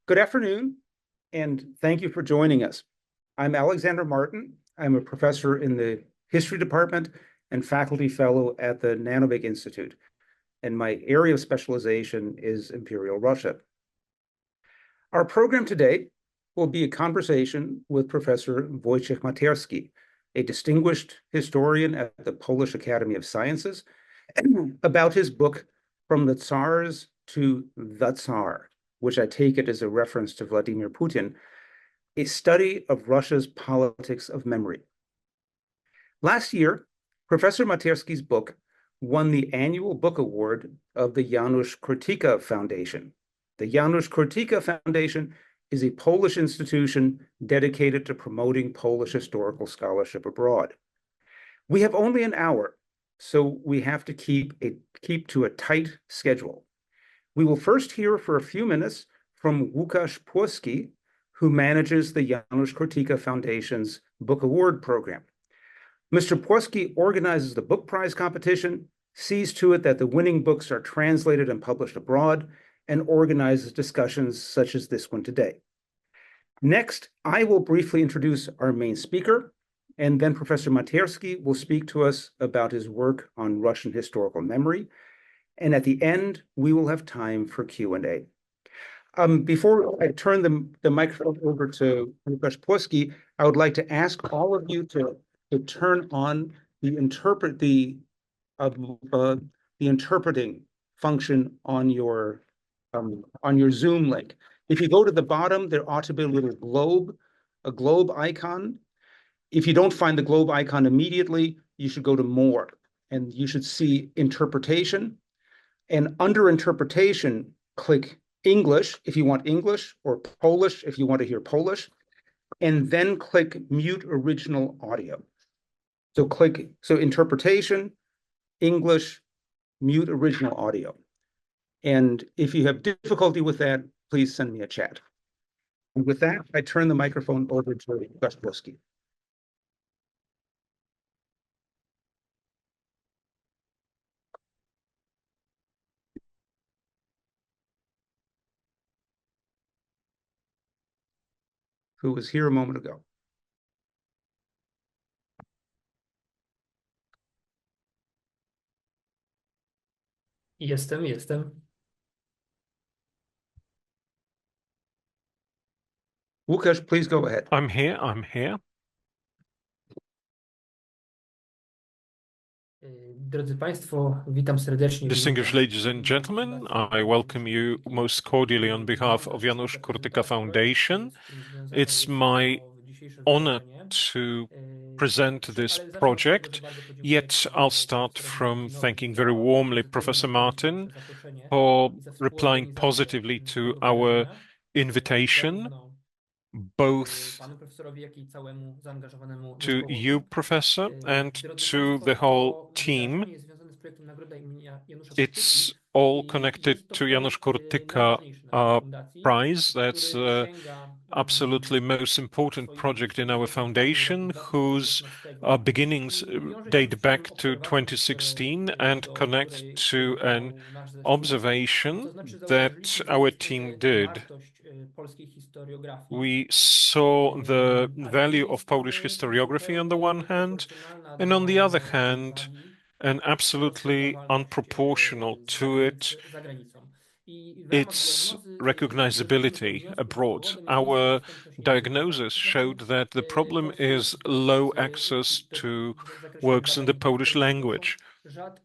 Good afternoon, and thank you for joining us. I'm Alexander Martin. I'm a professor in the History Department and faculty fellow at the Nanovik Institute, and my area of specialization is Imperial Russia. Our program today will be a conversation with Professor Wojciech Materski, a distinguished historian at the Polish Academy of Sciences, about his book, From the Tsars to the Tsar, which I take it as a reference to Vladimir Putin, a study of Russia's politics of memory. Last year, Professor Materski's book won the annual book award of the Janusz Kurtyka Foundation. The Janusz Kurtyka Foundation is a Polish institution dedicated to promoting Polish historical scholarship abroad. We have only an hour, so we have to keep to a tight schedule. We will first hear for a few minutes from Łukasz Płoski, who manages the Janusz Kurtyka Foundation's Book Award program. Mr. Płoski organizes the book prize competition, sees to it that the winning books are translated and published abroad, and organizes discussions such as this one today. Next, I will briefly introduce our main speaker, and then Professor Materski will speak to us about his work on Russian historical memory. And at the end, we will have time for Q&A. Before I turn the microphone over to Łukasz Płoski, I would like to ask all of you to turn on the interpreting function on your Zoom link. If you go to the bottom, there ought to be a little globe icon. If you don't find the globe icon immediately, you should go to More, and you should see Interpretation. And under Interpretation, click English if you want English, or Polish if you want to hear Polish, and then click Mute Original Audio. So Interpretation, English, Mute Original Audio. And if you have difficulty with that, please send me a chat. And with that, I turn the microphone over to Łukasz Płoski. Who was here a moment ago. Jestem. Łukasz, please go ahead. I'm here. Drodzy Państwo, witam serdecznie. Distinguished ladies and gentlemen, I welcome you most cordially on behalf of Janusz Kurtyka Foundation. It's my honor to present this project, yet I'll start from thanking very warmly Professor Martin for replying positively to our invitation, both to you, Professor, and to the whole team. It's all connected to Janusz Kurtyka Prize. That's absolutely most important project in our foundation, whose beginnings date back to 2016 and connect to an observation that our team did. We saw the value of Polish historiography on the one hand, and on the other hand, an absolutely unproportional to its recognizability abroad. Our diagnosis showed that the problem is low access to works in the Polish language.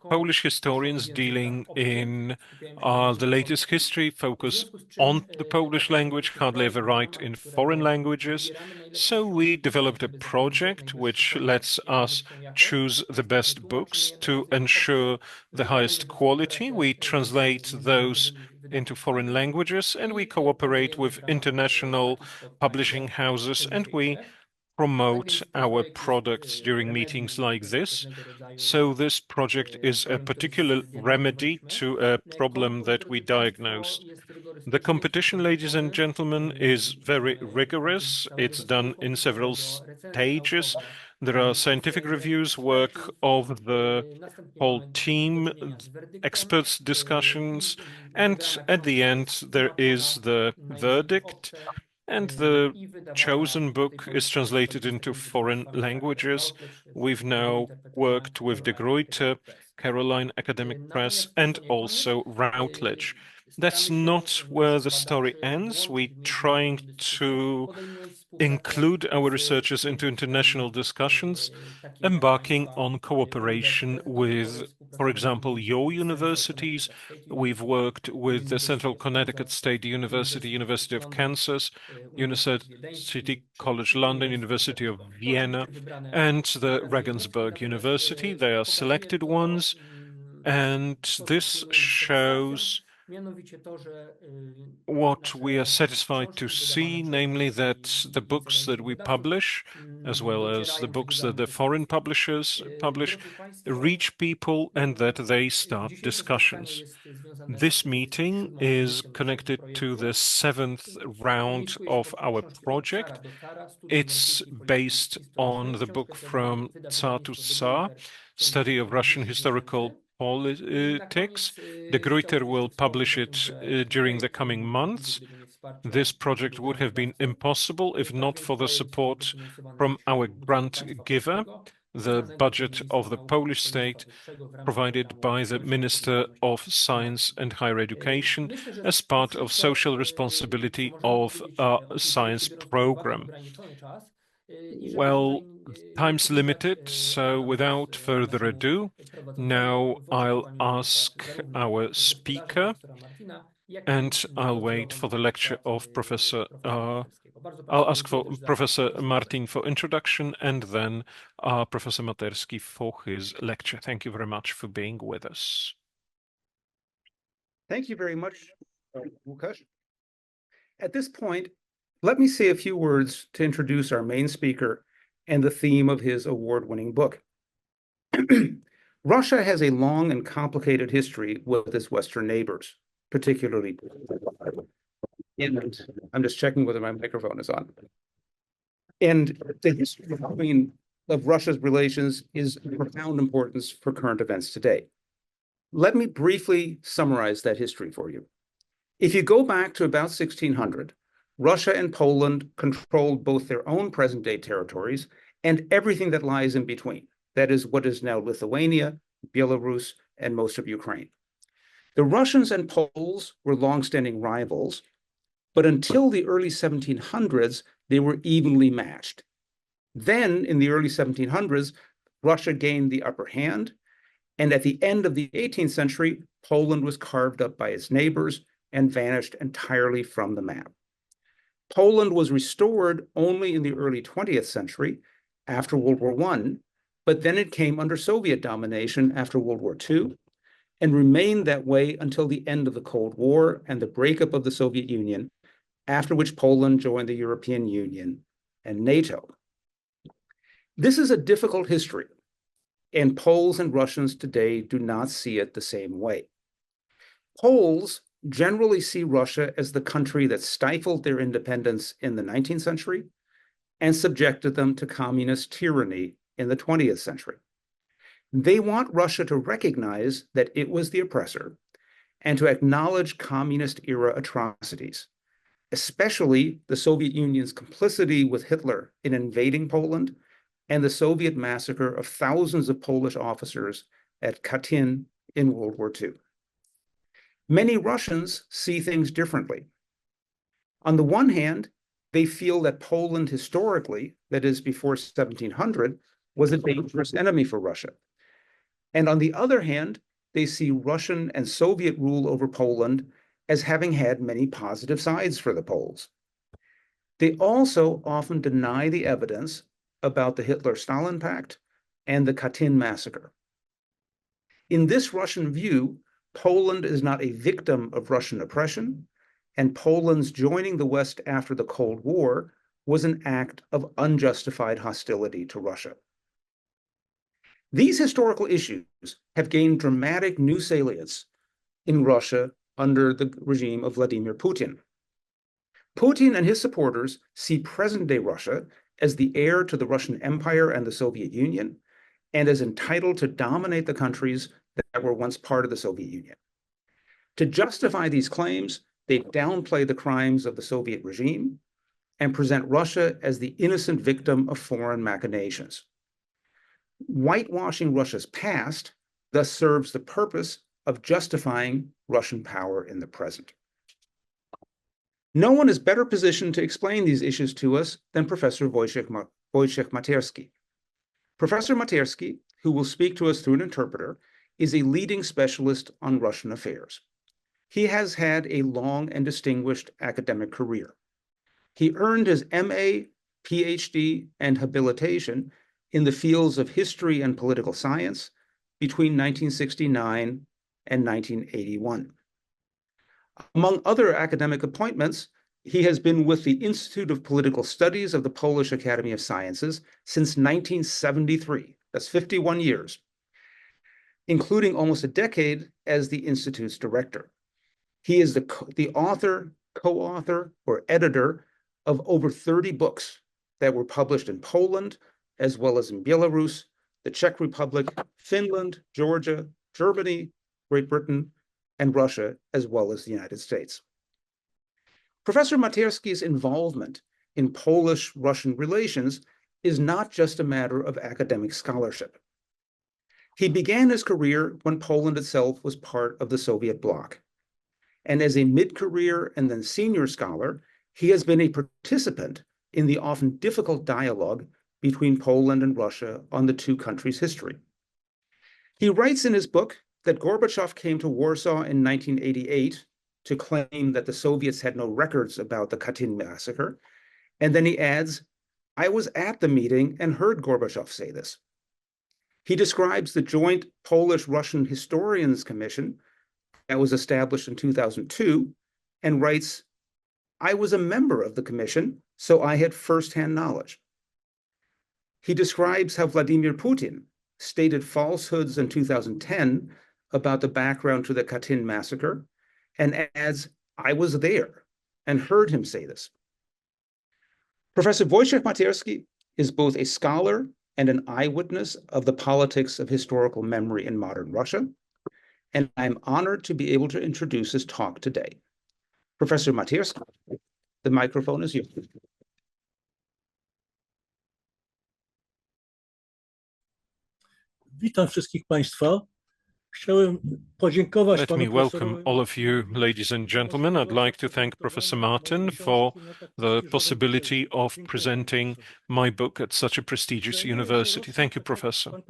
Polish historians dealing in the latest history focus on the Polish language, hardly ever write in foreign languages. So we developed a project which lets us choose the best books to ensure the highest quality. We translate those into foreign languages, and we cooperate with international publishing houses, and we promote our products during meetings like this. So this project is a particular remedy to a problem that we diagnosed. The competition, ladies and gentlemen, is very rigorous. It's done in several stages. There are scientific reviews, work of the whole team, experts' discussions, and at the end there is the verdict, and the chosen book is translated into foreign languages. We've now worked with De Gruyter, Caroline Academic Press, and also Routledge. That's not where the story ends. We're trying to include our researchers into international discussions, embarking on cooperation with, for example, your universities. We've worked with the Central Connecticut State University, University of Kansas, University College London, University of Vienna, and the Regensburg University. They are selected ones, and this shows what we are satisfied to see, namely that the books that we publish, as well as the books that the foreign publishers publish, reach people and that they start discussions. This meeting is connected to the 7th round of our project. It's based on the book From Tsar to Tsar, Study of Russian Historical Politics. De Gruyter will publish it during the coming months. This project would have been impossible if not for the support from our grant giver, the budget of the Polish state, provided by the Minister of Science and Higher Education as part of social responsibility of a science program. Well, time's limited, so without further ado, now I'll ask our speaker, and I'll wait for the lecture of Professor. I'll ask for Professor Martin for introduction, and then Professor Materski for his lecture. Thank you very much for being with us. Thank you very much, Łukasz. At this point, let me say a few words to introduce our main speaker and the theme of his award-winning book. Russia has a long and complicated history with its Western neighbors, particularly. And I'm just checking whether my microphone is on. And the history of Russia's relations is of profound importance for current events today. Let me briefly summarize that history for you. If you go back to about 1600, Russia and Poland controlled both their own present-day territories and everything that lies in between. That is what is now Lithuania, Belarus, and most of Ukraine. The Russians and Poles were longstanding rivals, but until the early 1700s, they were evenly matched. Then, in the early 1700s, Russia gained the upper hand, and at the end of the 18th century, Poland was carved up by its neighbors and vanished entirely from the map. Poland was restored only in the early 20th century after World War I, but then it came under Soviet domination after World War II and remained that way until the end of the Cold War and the breakup of the Soviet Union, after which Poland joined the European Union and NATO. This is a difficult history, and Poles and Russians today do not see it the same way. Poles generally see Russia as the country that stifled their independence in the 19th century and subjected them to communist tyranny in the 20th century. They want Russia to recognize that it was the oppressor and to acknowledge communist-era atrocities, especially the Soviet Union's complicity with Hitler in invading Poland and the Soviet massacre of thousands of Polish officers at Katyn in World War II. Many Russians see things differently. On the one hand, they feel that Poland historically, that is before 1700, was a dangerous enemy for Russia. And on the other hand, they see Russian and Soviet rule over Poland as having had many positive sides for the Poles. They also often deny the evidence about the Hitler-Stalin Pact and the Katyn massacre. In this Russian view, Poland is not a victim of Russian oppression, and Poland's joining the West after the Cold War was an act of unjustified hostility to Russia. These historical issues have gained dramatic new salience in Russia under the regime of Vladimir Putin. Putin and his supporters see present-day Russia as the heir to the Russian Empire and the Soviet Union, and as entitled to dominate the countries that were once part of the Soviet Union. To justify these claims, they downplay the crimes of the Soviet regime and present Russia as the innocent victim of foreign machinations. Whitewashing Russia's past thus serves the purpose of justifying Russian power in the present. No one is better positioned to explain these issues to us than Professor Wojciech Matersky. Professor Matersky, who will speak to us through an interpreter, is a leading specialist on Russian affairs. He has had a long and distinguished academic career. He earned his MA, PhD, and habilitation in the fields of history and political science between 1969 and 1981. Among other academic appointments, he has been with the Institute of Political Studies of the Polish Academy of Sciences since 1973. That's 51 years, including almost a decade as the Institute's director. He is the author, co-author, or editor of over 30 books that were published in Poland, as well as in Belarus, the Czech Republic, Finland, Georgia, Germany, Great Britain, and Russia, as well as the United States. Professor Matersky's involvement in Polish-Russian relations is not just a matter of academic scholarship. He began his career when Poland itself was part of the Soviet bloc. And as a mid-career and then senior scholar, he has been a participant in the often difficult dialogue between Poland and Russia on the two countries' history. He writes in his book that Gorbachev came to Warsaw in 1988 to claim that the Soviets had no records about the Katyn massacre. And then he adds, "I was at the meeting and heard Gorbachev say this." He describes the joint Polish-Russian Historians Commission that was established in 2002 and writes, "I was a member of the commission, so I had firsthand knowledge." He describes how Vladimir Putin stated falsehoods in 2010 about the background to the Katyn massacre and adds, "I was there and heard him say this." Professor Wojciech Matersky is both a scholar and an eyewitness of the politics of historical memory in modern Russia, and I'm honored to be able to introduce his talk today. Professor Matersky, the microphone is yours. Witam wszystkich Państwa. Chciałem podziękować Let panu me welcome profesorowi all of you, ladies and gentlemen. I'd like to thank Professor Martin for the possibility of presenting my book at such a prestigious university. Thank you, Professor.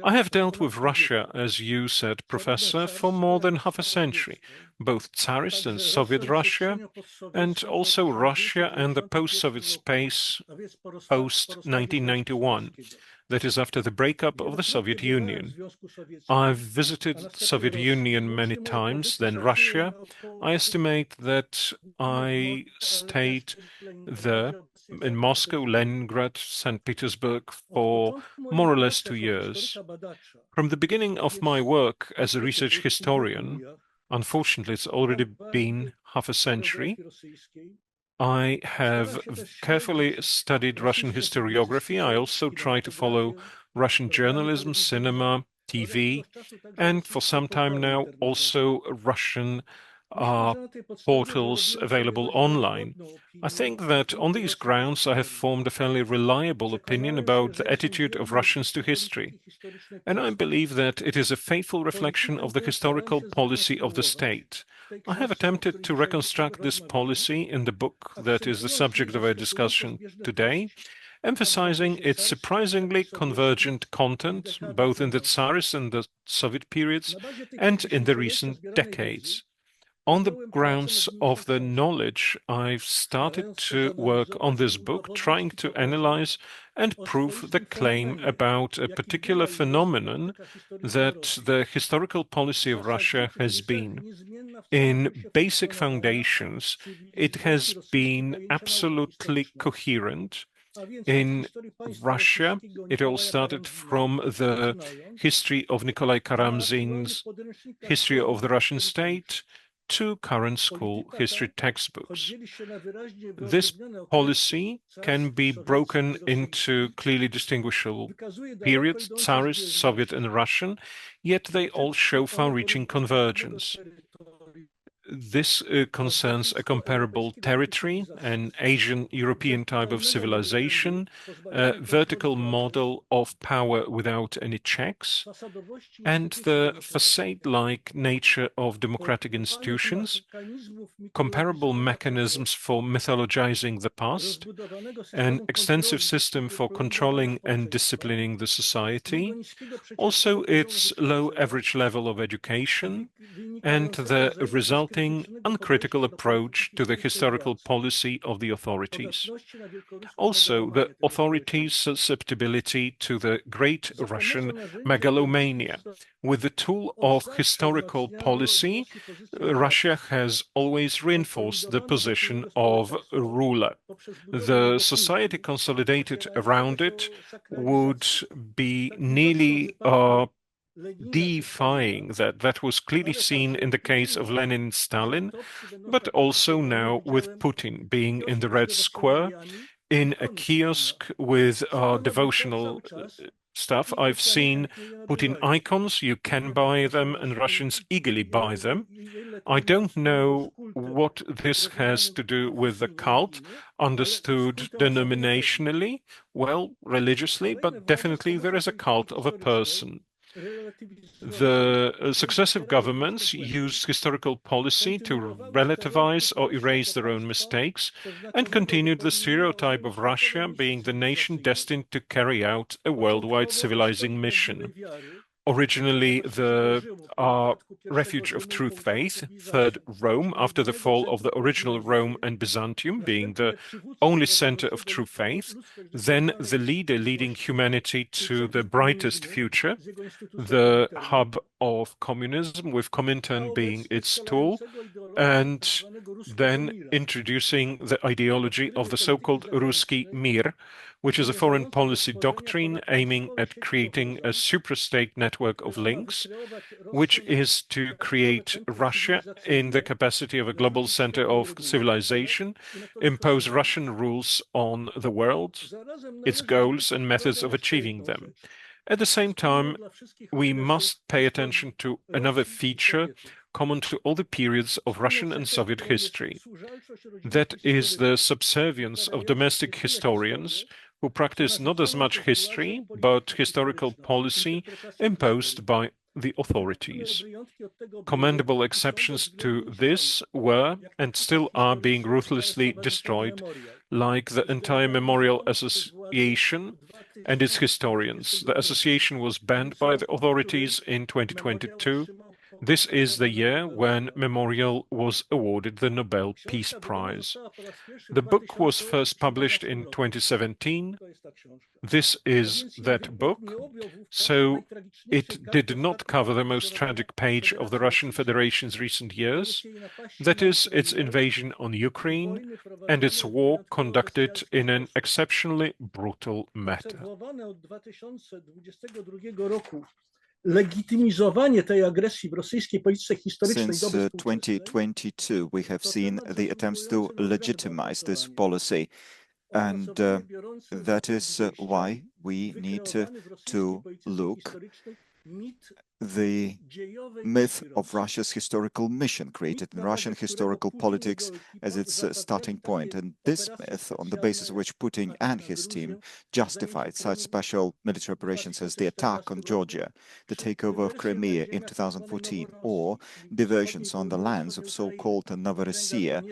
I have dealt with Russia, as you said, Professor, for more than half a century, both Tsarist and Soviet Russia, and also Russia and the post-Soviet space post-1991. That is after the breakup of the Soviet Union. I've visited the Soviet Union many times, then Russia. I estimate that I stayed there in Moscow, Leningrad, St. Petersburg for more or less 2 years. From the beginning of my work as a research historian, unfortunately it's already been half a century, I have carefully studied Russian historiography. I also try to follow Russian journalism, cinema, TV, and for some time now also Russian portals available online. I think that on these grounds I have formed a fairly reliable opinion about the attitude of Russians to history, and I believe that it is a faithful reflection of the historical policy of the state. I have attempted to reconstruct this policy in the book that is the subject of our discussion today, emphasizing its surprisingly convergent content, both in the Tsars and the Soviet periods and in the recent decades. On the grounds of the knowledge, I've started to work on this book, trying to analyze and prove the claim about a particular phenomenon that the historical policy of Russia has been. In basic foundations, it has been absolutely coherent. In Russia, it all started from the history of Nikolai Karamzin's history of the Russian state, two current school history textbooks. This policy can be broken into clearly distinguishable periods, Tsarist, Soviet, and Russian, yet they all show far-reaching convergence. This concerns a comparable territory, an Asian European type of civilization, a vertical model of power without any checks, and the facade-like nature of democratic institutions, comparable mechanisms for mythologizing the past, an extensive system for controlling and disciplining the society, also its low average level of education, and the resulting uncritical approach to the historical policy of the authorities. Also, the authorities' susceptibility to the Great Russian megalomania. With the tool of historical policy, Russia has always reinforced the position of ruler. The society consolidated around it would be nearly defying that. That was clearly seen in the case of Lenin and Stalin, but also now with Putin being in the Red Square, in a kiosk with devotional stuff. I've seen Putin icons, you can buy them, and Russians eagerly buy them. I don't know what this has to do with the cult, understood denominationally, well, religiously, but definitely there is a cult of a person. The successive governments used historical policy to relativize or erase their own mistakes and continued the stereotype of Russia being the nation destined to carry out a worldwide civilizing mission. Originally the refuge of truth faith, Third Rome, after the fall of the original Rome and Byzantium being the only center of true faith, then the leader leading humanity to the brightest future, the hub of communism, with Comintern being its tool, and then introducing the ideology of the so-called Ruski Mir, which is a foreign policy doctrine aiming at creating a suprastate network of links, which is to create Russia in the capacity of a global center of civilization, impose Russian rules on the world, its goals and methods of achieving them. At the same time, we must pay attention to another feature common to all the periods of Russian and Soviet history. That is the subservience of domestic historians who practice not as much history, but historical policy imposed by the authorities. Commendable exceptions to this were and still are being ruthlessly destroyed, like the entire Memorial Association and its historians. The association was banned by the authorities in 2022. This is the year when Memorial was awarded the Nobel Peace Prize. The book was first published in 2017. This is that book, so it did not cover the most tragic page of the Russian Federation's recent years, that is, its invasion on Ukraine and its war conducted in an exceptionally brutal manner. Legitymizowanie tej agresji w rosyjskiej polityce historycznej Since 2022, we have seen the attempts to legitimize this policy, and that is why we need to look the myth of Russia's historical mission created in Russian historical politics as its starting point. And this myth, on the basis of which Putin and his team justified such special military operations as the attack on Georgia, the takeover of Crimea in 2014, or diversions on the lands of so-called Novorossiya,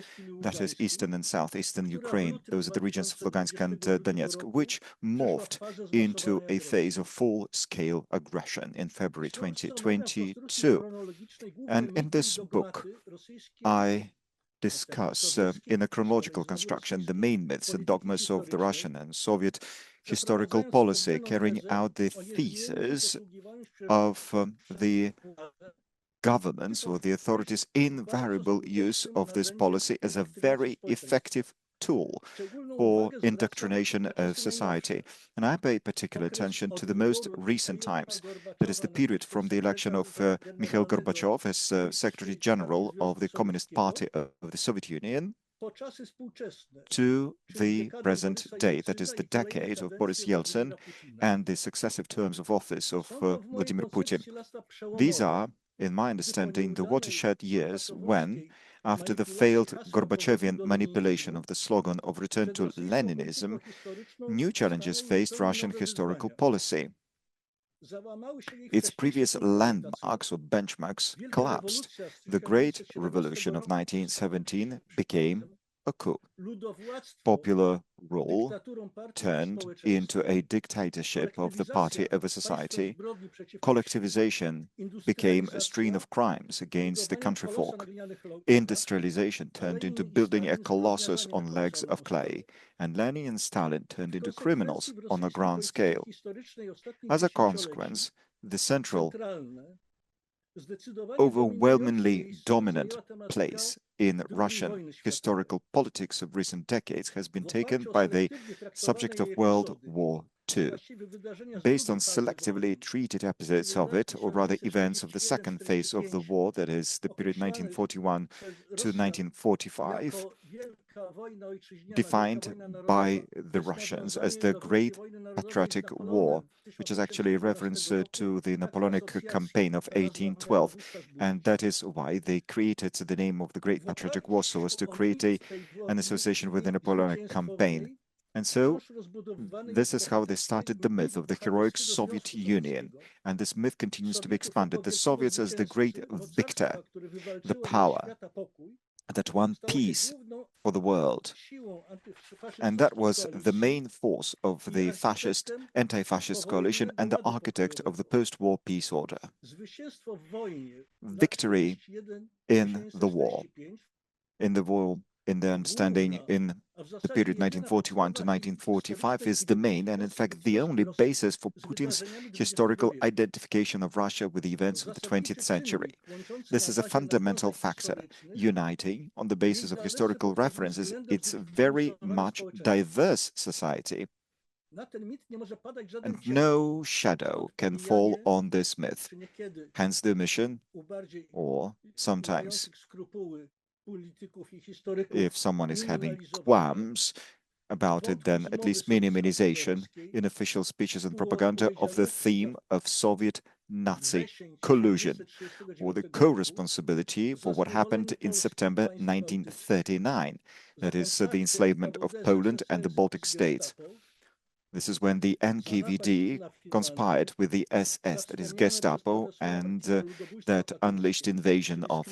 that is eastern and southeastern Ukraine. Those are the regions of Lugansk and Donetsk, which morphed into a phase of full-scale aggression in February 2022. And in this book, I discuss in a chronological construction the main myths and dogmas of the Russian and Soviet historical policy, carrying out the thesis of the governments or the authorities' invariable use of this policy as a very effective tool for indoctrination of society. And I pay particular attention to the most recent times. That is the period from the election of Mikhail Gorbachev as Secretary General of the Communist Party of the Soviet Union to the present day, that is the decade of Boris Yeltsin and the successive terms of office of Vladimir Putin. These are, in my understanding, the watershed years when, after the failed Gorbachevian manipulation of the slogan of return to Leninism, new challenges faced Russian historical policy. Its previous landmarks or benchmarks collapsed. The Great Revolution of 1917 became a coup. Popular rule turned into a dictatorship of the party over society. Collectivization became a string of crimes against the country folk. Industrialization turned into building a colossus on legs of clay, and Lenin and Stalin turned into criminals on a grand scale. As a consequence, the central, overwhelmingly dominant place in Russian historical politics of recent decades has been taken by the subject of World War II. Based on selectively treated episodes of it, or rather events of the second phase of the war, that is the period 1941 to 1945, defined by the Russians as the Great Patriotic War, which is actually a reference to the Napoleonic campaign of 1812. And that is why they created the name of the Great Patriotic War, so as to create an association with the Napoleonic campaign. And so this is how they started the myth of the heroic Soviet Union. And this myth continues to be expanded. The Soviets as the great victor, the power that won peace for the world. And that was the main force of the fascist, anti-fascist coalition and the architect of the post-war peace order. Victory in the war, in the understanding in the period 1941 to 1945 is the main and in fact the only basis for Putin's historical identification of Russia with the events of the 20th century. This is a fundamental factor, uniting, on the basis of historical references, its very much diverse society. And no shadow can fall on this myth. Hence the omission, or sometimes if someone is having qualms about it, then at least minimization in official speeches and propaganda of the theme of Soviet-Nazi collusion, or the co-responsibility for what happened in September 1939, that is the enslavement of Poland and the Baltic states. This is when the NKVD conspired with the SS, that is Gestapo, and that unleashed invasion of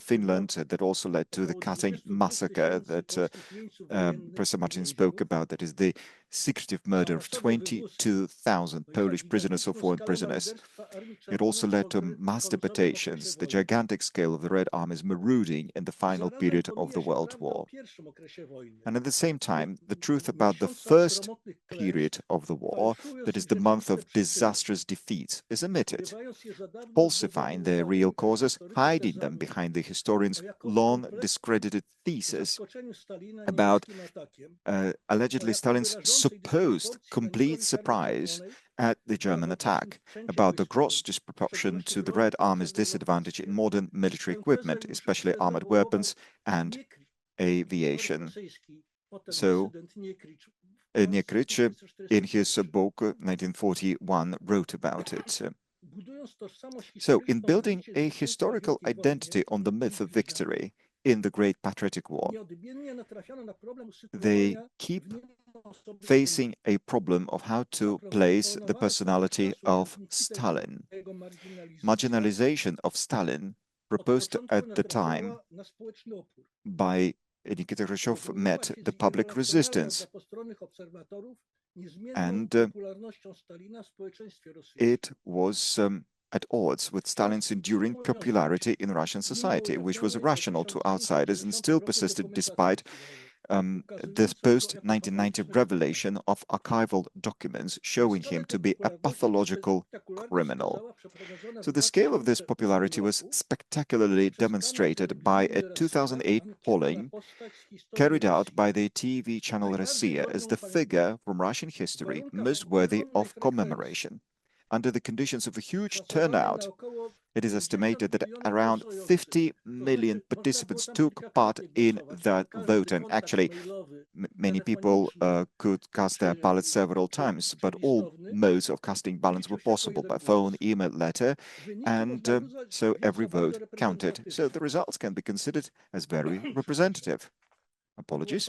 Finland, that also led to the Katyn massacre that Professor Martin spoke about, that is the secretive murder of 22,000 Polish prisoners or foreign prisoners. It also led to mass deportations, the gigantic scale of the Red Army's marauding in the final period of the World War. And at the same time, the truth about the first period of the war, that is the month of disastrous defeats, is omitted, falsifying their real causes, hiding them behind the historians' long discredited thesis about allegedly Stalin's supposed complete surprise at the German attack, about the gross disproportion to the Red Army's disadvantage in modern military equipment, especially armored weapons and aviation. So, Niekryć, in his book 1941, wrote about it. So, in building a historical identity on the myth of victory in the Great Patriotic War, they keep facing a problem of how to place the personality of Stalin. Marginalization of Stalin, proposed at the time by Nikita Khrushchev, met the public resistance, and it was at odds with Stalin's enduring popularity in Russian society, which was irrational to outsiders and still persisted despite this post-1990 revelation of archival documents showing him to be a pathological criminal. So the scale of this popularity was spectacularly demonstrated by a 2008 polling carried out by the TV channel Rossiya as the figure from Russian history most worthy of commemoration. Under the conditions of a huge turnout, it is estimated that around 50 million participants took part in that vote, and actually many people could cast their ballots several times, but all modes of casting ballots were possible by phone, email, letter, and so every vote counted. So the results can be considered as very representative. Apologies.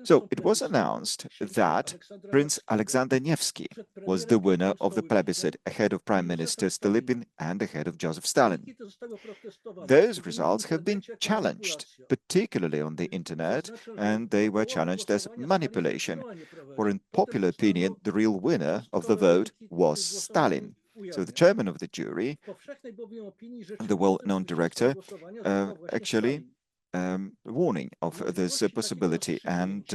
So it was announced that Prince Alexander Nevsky was the winner of the plebiscite ahead of Prime Minister Stolypin and ahead of Joseph Stalin. Those results have been challenged, particularly on the internet, and they were challenged as manipulation. For in popular opinion, the real winner of the vote was Stalin. So the chairman of the jury, the well-known director, actually warning of this possibility, and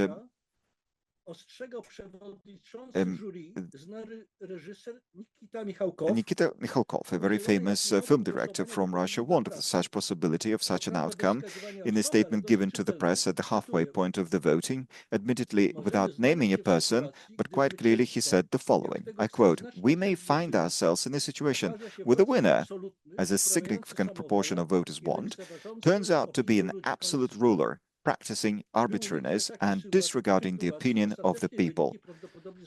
Nikita Mikhalkov, a very famous film director from Russia, warned of such possibility of such an outcome in a statement given to the press at the halfway point of the voting, admittedly without naming a person, but quite clearly he said the following, I quote, "We may find ourselves in a situation where the winner, as a significant proportion of voters want, turns out to be an absolute ruler, practicing arbitrariness and disregarding the opinion of the people."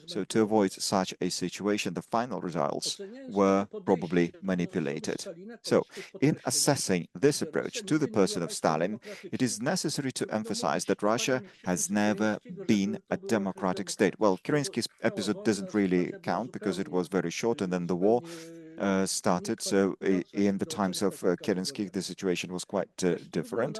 So to avoid such a situation, the final results were probably manipulated. So in assessing this approach to the person of Stalin, it is necessary to emphasize that Russia has never been a democratic state. Well, Kerensky's episode doesn't really count because it was very short and then the war started. So in the times of Kerensky, the situation was quite different.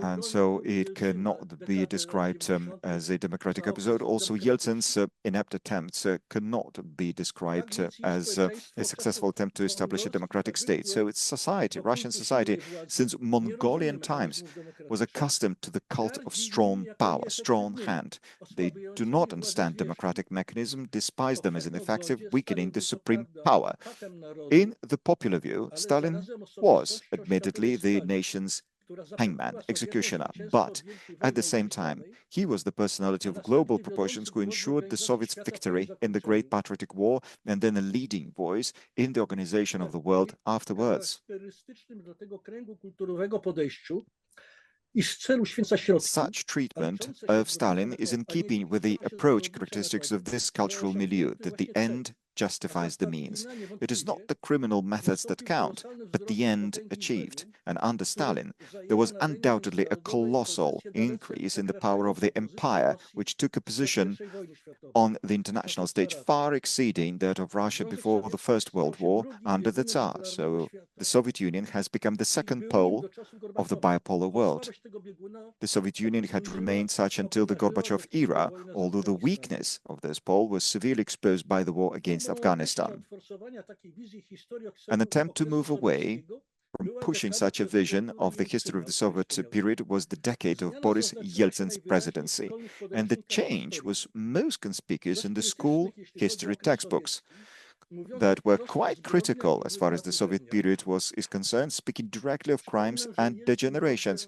And so it cannot be described as a democratic episode. Also, Yeltsin's inept attempts cannot be described as a successful attempt to establish a democratic state. So it's society, Russian society, since Mongolian times, was accustomed to the cult of strong power, strong hand. They do not understand democratic mechanism, despise them as ineffective, weakening the supreme power. In the popular view, Stalin was admittedly the nation's hangman, executioner, but at the same time, he was the personality of global proportions who ensured the Soviets' victory in the Great Patriotic War and then a leading voice in the organization of the world afterwards. Such treatment of Stalin is in keeping with the approach characteristics of this cultural milieu, that the end justifies the means. It is not the criminal methods that count, but the end achieved. And under Stalin, there was undoubtedly a colossal increase in the power of the empire, which took a position on the international stage far exceeding that of Russia before the First World War under the Tsars. So the Soviet Union has become the second pole of the bipolar world. The Soviet Union had remained such until the Gorbachev era, although the weakness of this pole was severely exposed by the war against Afghanistan. An attempt to move away from pushing such a vision of the history of the Soviet period was the decade of Boris Yeltsin's presidency, and the change was most conspicuous in the school history textbooks that were quite critical as far as the Soviet period is concerned, speaking directly of crimes and degenerations.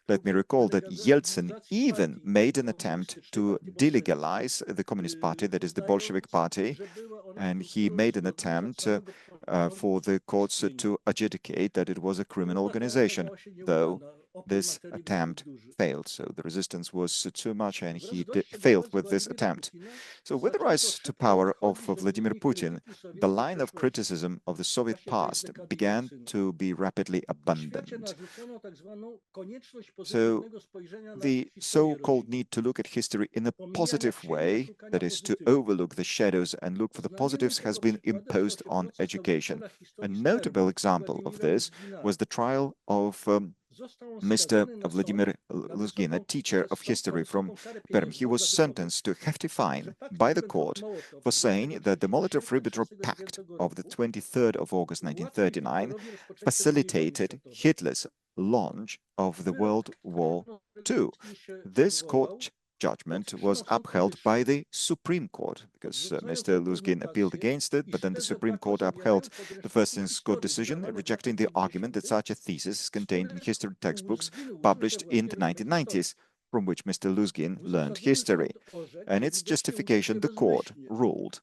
Let me recall that Yeltsin even made an attempt to delegalize the Communist Party, that is the Bolshevik Party, and he made an attempt for the courts to adjudicate that it was a criminal organization, though this attempt failed. So the resistance was too much and he failed with this attempt. So with the rise to power of Vladimir Putin, the line of criticism of the Soviet past began to be rapidly abandoned. So the so-called need to look at history in a positive way, that is to overlook the shadows and look for the positives, has been imposed on education. A notable example of this was the trial of Mr. Vladimir Luzgin, a teacher of history from Perm. He was sentenced to a hefty fine by the court for saying that the Molotov-Ribbentrop Pact of the 23rd of August 1939 facilitated Hitler's launch of the World War II. This court judgment was upheld by the Supreme Court because Mr. Luzgin appealed against it, but then the Supreme Court upheld the first instance court decision, rejecting the argument that such a thesis is contained in history textbooks published in the 1990s, from which Mr. Luzgin learned history. And its justification, the court ruled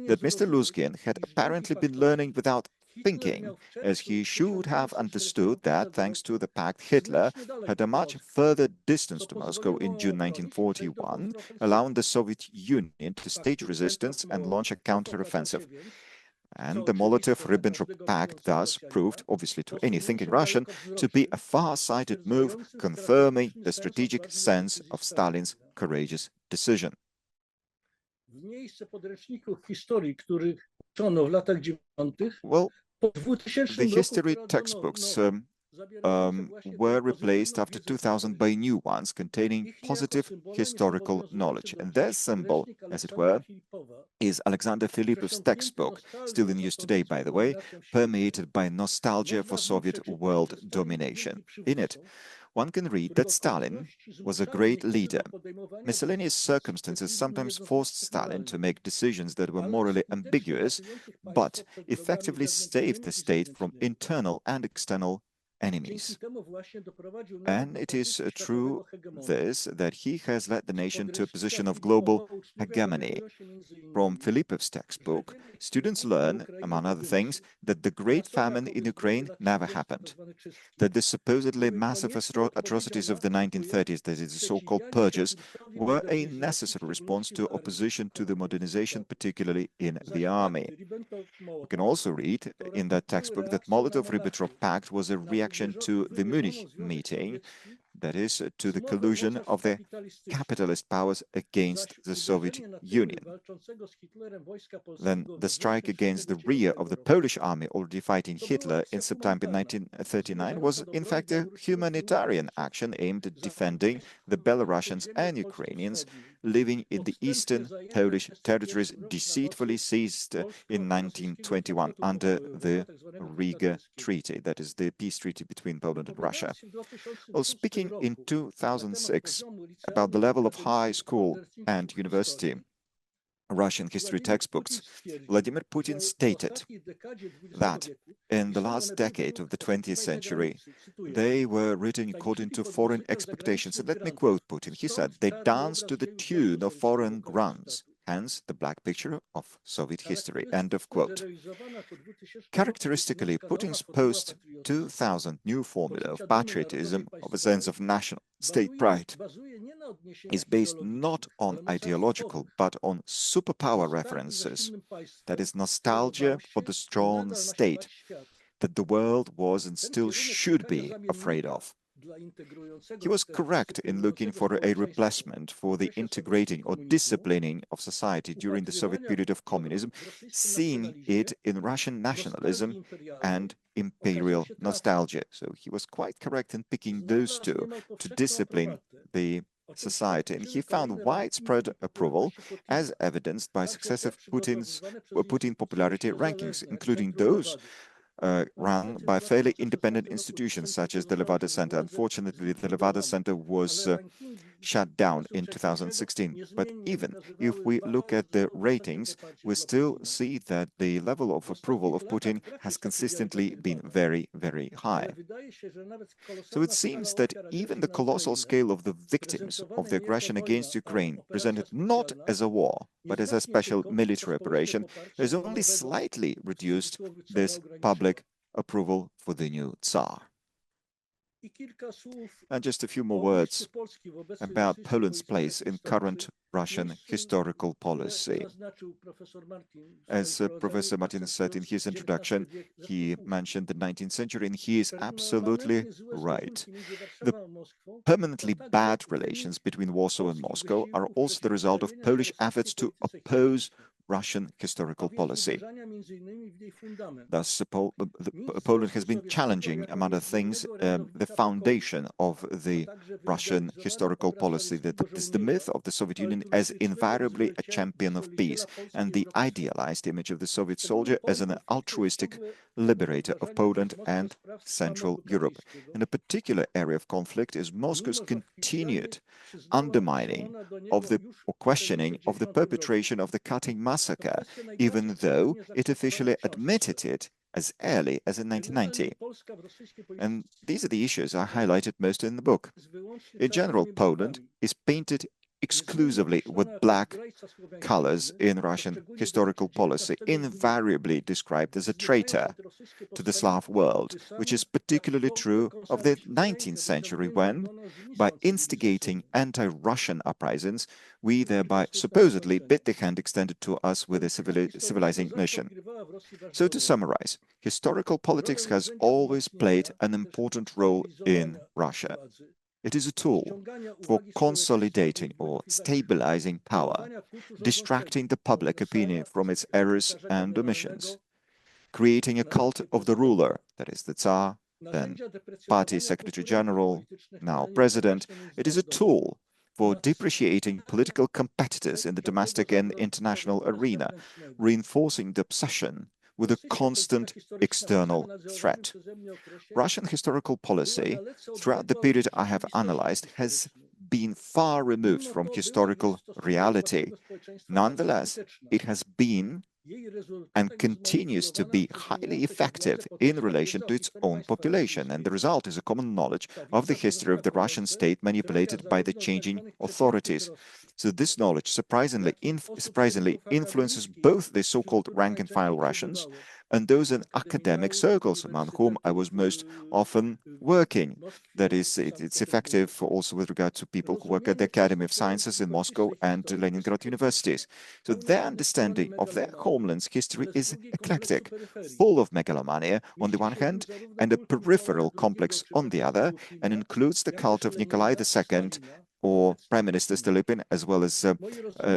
that Mr. Luzgin had apparently been learning without thinking, as he should have understood that, thanks to the pact, Hitler had a much further distance to Moscow in June 1941, allowing the Soviet Union to stage resistance and launch a counteroffensive. And the Molotov-Ribbentrop Pact thus proved, obviously to any thinking Russian, to be a far-sighted move, confirming the strategic sense of Stalin's courageous decision. Well, the history textbooks were replaced after 2000 by new ones containing positive historical knowledge. And their symbol, as it were, is Alexander Filipov's textbook, still in use today, by the way, permeated by nostalgia for Soviet world domination. In it, one can read that Stalin was a great leader. Miscellaneous circumstances sometimes forced Stalin to make decisions that were morally ambiguous, but effectively saved the state from internal and external enemies. And it is true that he has led the nation to a position of global hegemony. From Filipov's textbook, students learn, among other things, that the Great Famine in Ukraine never happened, that the supposedly massive atrocities of the 1930s, that is, the so-called purges, were a necessary response to opposition to the modernization, particularly in the army. We can also read in that textbook that Molotov-Ribbentrop Pact was a reaction to the Munich meeting, that is, to the collusion of the capitalist powers against the Soviet Union. Then the strike against the rear of the Polish army already fighting Hitler in September 1939 was in fact a humanitarian action aimed at defending the Belarusians and Ukrainians living in the eastern Polish territories deceitfully seized in 1921 under the Riga Treaty, that is the peace treaty between Poland and Russia. Well, speaking in 2006 about the level of high school and university Russian history textbooks, Vladimir Putin stated that in the last decade of the 20th century, they were written according to foreign expectations. And let me quote Putin. He said, they danced to the tune of foreign grunts, hence the black picture of Soviet history, end of quote. Characteristically, Putin's post-2000 new formula of patriotism, of a sense of national state pride, is based not on ideological, but on superpower references, that is nostalgia for the strong state that the world was and still should be afraid of. He was correct in looking for a replacement for the integrating or disciplining of society during the Soviet period of communism, seeing it in Russian nationalism and imperial nostalgia. So he was quite correct in picking those two to discipline the society, and he found widespread approval as evidenced by successive Putin popularity rankings, including those run by fairly independent institutions such as the Levada Center. Unfortunately, the Levada Center was shut down in 2016. But even if we look at the ratings, we still see that the level of approval of Putin has consistently been very, very high. So it seems that even the colossal scale of the victims of the aggression against Ukraine, presented not as a war, but as a special military operation, has only slightly reduced this public approval for the new Tsar. And just a few more words about Poland's place in current Russian historical policy. As Professor Martin said in his introduction, he mentioned the 19th century, and he is absolutely right. The permanently bad relations between Warsaw and Moscow are also the result of Polish efforts to oppose Russian historical policy. Thus, Poland has been challenging, among other things, the foundation of the Russian historical policy, that is the myth of the Soviet Union as invariably a champion of peace, and the idealized image of the Soviet soldier as an altruistic liberator of Poland and Central Europe. And a particular area of conflict is Moscow's continued undermining of the or questioning of the perpetration of the Katyn massacre, even though it officially admitted it as early as in 1990. And these are the issues I highlighted most in the book. In general, Poland is painted exclusively with black colors in Russian historical policy, invariably described as a traitor to the Slav world, which is particularly true of the 19th century when, by instigating anti-Russian uprisings, we thereby supposedly bit the hand extended to us with a civilizing mission. So to summarize, historical politics has always played an important role in Russia. It is a tool for consolidating or stabilizing power, distracting the public opinion from its errors and omissions, creating a cult of the ruler, that is the Tsar, then party secretary general, now president. It is a tool for depreciating political competitors in the domestic and international arena, reinforcing the obsession with a constant external threat. Russian historical policy, throughout the period I have analyzed, has been far removed from historical reality. Nonetheless, it has been and continues to be highly effective in relation to its own population, and the result is a common knowledge of the history of the Russian state manipulated by the changing authorities. So this knowledge surprisingly influences both the so-called rank-and-file Russians and those in academic circles, among whom I was most often working. That is, it's effective also with regard to people who work at the Academy of Sciences in Moscow and Leningrad universities. So their understanding of their homeland's history is eclectic, full of megalomania on the one hand, and a peripheral complex on the other, and includes the cult of Nikolai II or Prime Minister Stolypin, as well as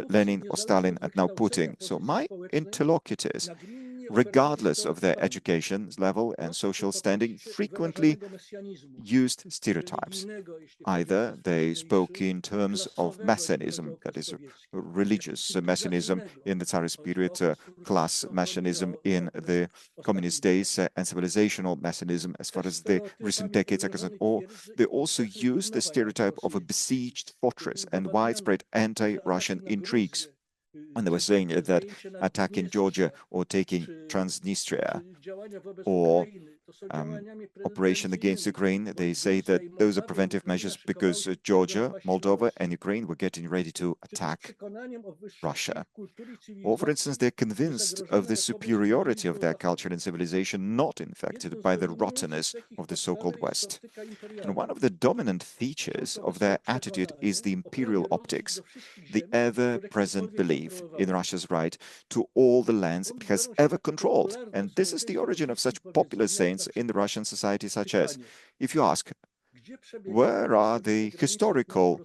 Lenin or Stalin and now Putin. So my interlocutors, regardless of their education level and social standing, frequently used stereotypes. Either they spoke in terms of messianism, that is, religious messianism in the Tsarist period, class messianism in the communist days, and civilizational messianism as far as the recent decades are concerned. Or they also used the stereotype of a besieged fortress and widespread anti-Russian intrigues. And they were saying that attacking Georgia or taking Transnistria or operation against Ukraine, they say that those are preventive measures because Georgia, Moldova, and Ukraine were getting ready to attack Russia. Or, for instance, they're convinced of the superiority of their culture and civilization, not infected by the rottenness of the so-called West. And one of the dominant features of their attitude is the imperial optics, the ever-present belief in Russia's right to all the lands it has ever controlled. And this is the origin of such popular sayings in the Russian society, such as, if you ask, where are the historical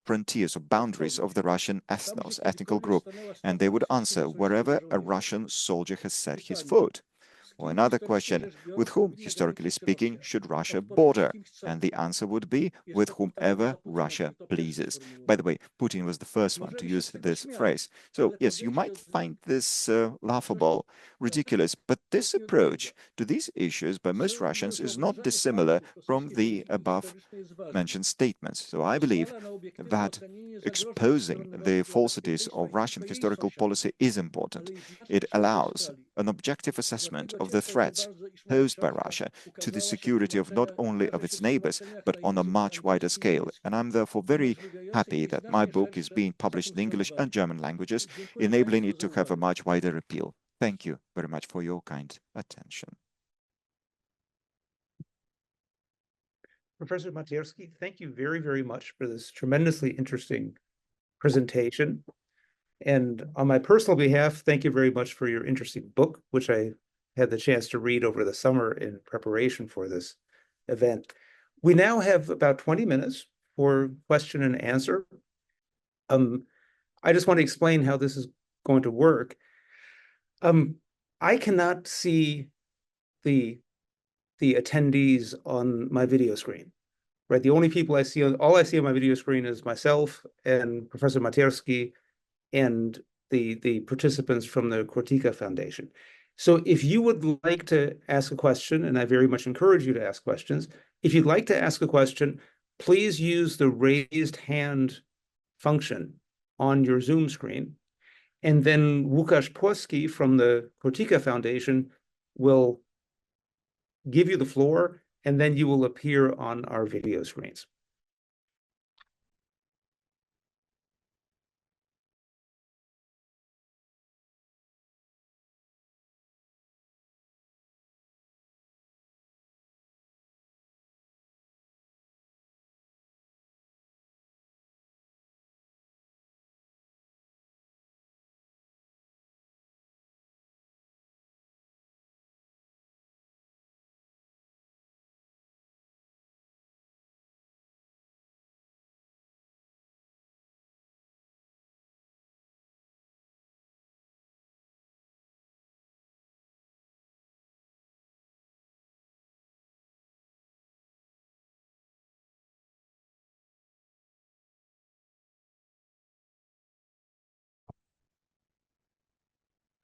frontiers or boundaries of the Russian ethnical group? And they would answer, wherever a Russian soldier has set his foot. Or another question, with whom, historically speaking, should Russia border? And the answer would be, with whomever Russia pleases. By the way, Putin was the first one to use this phrase. So, yes, you might find this laughable, ridiculous, but this approach to these issues by most Russians is not dissimilar from the above-mentioned statements. So I believe that exposing the falsities of Russian historical policy is important. It allows an objective assessment of the threats posed by Russia to the security of not only of its neighbors, but on a much wider scale. And I'm therefore very happy that my book is being published in English and German languages, enabling it to have a much wider appeal. Thank you very much for your kind attention. Professor Matierski, thank you very, very much for this tremendously interesting presentation. And on my personal behalf, thank you very much for your interesting book, which I had the chance to read over the summer in preparation for this event. We now have about 20 minutes for question and answer. I just want to explain how this is going to work. I cannot see the attendees on my video screen, right? The only people I see all I see on my video screen is myself and Professor Matersky and the participants from the Kurtyki Foundation. So if you would like to ask a question, and I very much encourage you to ask questions, if you'd like to ask a question, please use the raised hand function on your Zoom screen. And then Łukasz Płoski from the Kurtyki Foundation will give you the floor, and then you will appear on our video screens.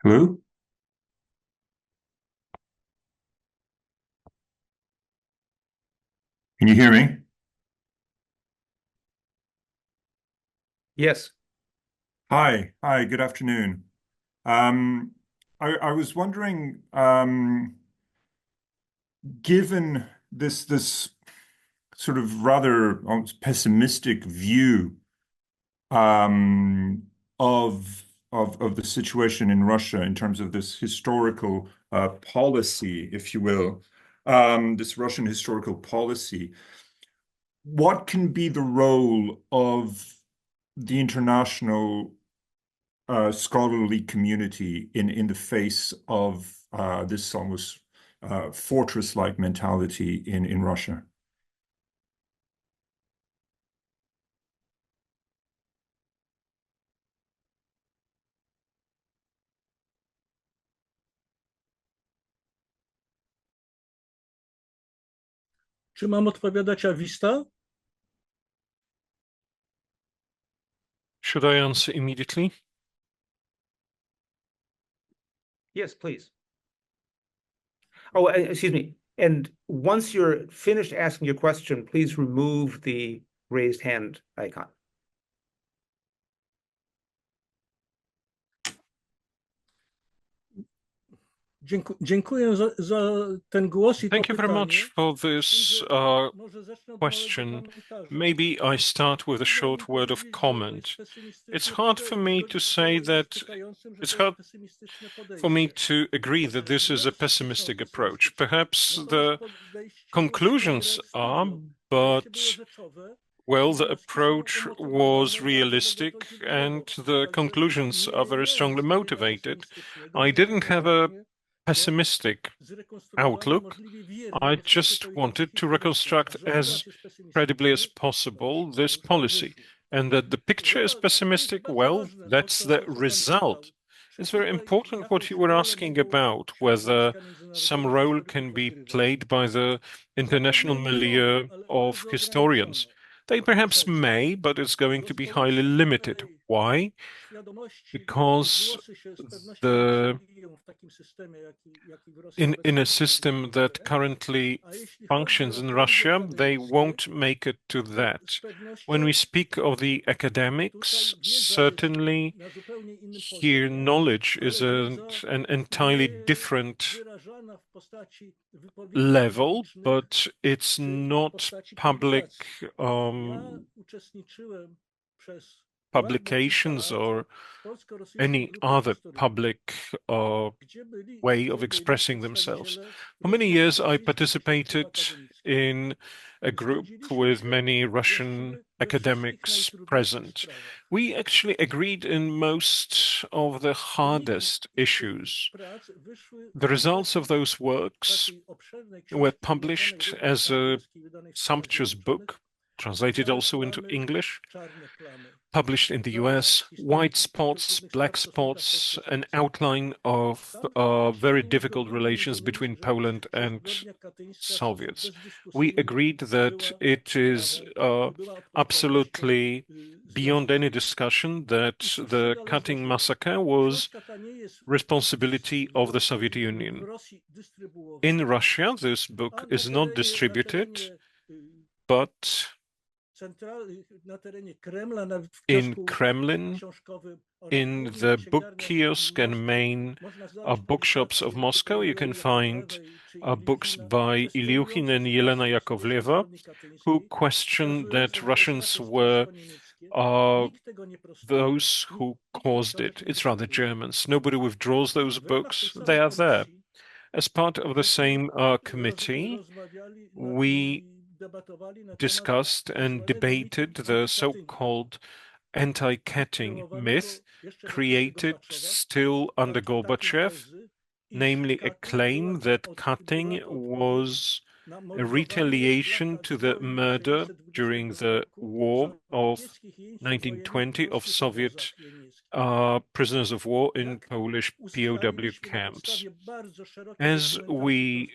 Hello? Can you hear me? Yes. Hi, good afternoon. I was wondering, given this sort of rather almost pessimistic view of the situation in Russia in terms of this historical policy, if you will, this Russian historical policy, what can be the role of the international scholarly community in the face of this almost fortress-like mentality in Russia? Czy mam odpowiadać awista? Should I answer immediately? Yes, please. Oh, excuse me. And once you're finished asking your question, please remove the raised hand icon. Dziękuję za ten głos i to Thank you very pytanie. much for this Może zacznę od małego question. komentarza. Maybe I start with a short word of comment. It's hard for me to say that it's hard for me to agree that this is a pessimistic approach. Perhaps the conclusions are, but well, the approach was realistic and the conclusions are very strongly motivated. I didn't have a pessimistic outlook. I just wanted to reconstruct as credibly as possible this policy. And that the picture is pessimistic, well, that's the result. It's very important what you were asking about, whether some role can be played by the international milieu of historians. They perhaps may, but it's going to be highly limited. Why? Because in a system that currently functions in Russia, they won't make it to that. When we speak of the academics, certainly here knowledge is an entirely different level, but it's not public publications or any other public way of expressing themselves. For many years, I participated in a group with many Russian academics present. We actually agreed in most of the hardest issues. The results of those works were published as a sumptuous book translated also into English, published in the US, white spots, black spots, an outline of very difficult relations between Poland and Soviets. We agreed that it is absolutely beyond any discussion that the Katyn massacre was responsibility of the Soviet Union. In Russia, this book is not distributed, but in Kremlin, in the book kiosk and main bookshops of Moscow, you can find books by Ilyukhin and Yelena Yakovleva, who question that Russians were those who caused it. It's rather Germans. Nobody withdraws those books. They are there. As part of the same committee, we discussed and debated the so-called anti-Katyn myth created still under Gorbachev, namely a claim that Katyn was a retaliation to the murder during the war of 1920 of Soviet prisoners of war in Polish POW camps. As we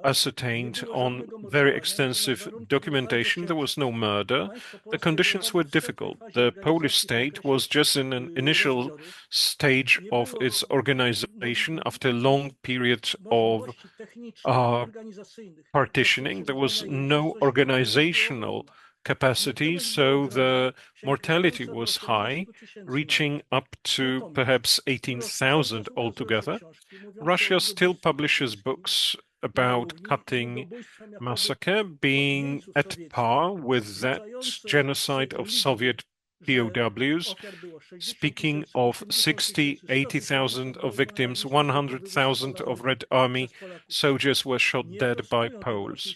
ascertained on very extensive documentation, there was no murder. The conditions were difficult. The Polish state was just in an initial stage of its organization after a long period of partitioning. There was no organizational capacity, so the mortality was high, reaching up to perhaps 18,000 altogether. Russia still publishes books about Katyn massacre, being at par with that genocide of Soviet POWs, speaking of 60, 80,000 of victims, 100,000 of Red Army soldiers were shot dead by Poles.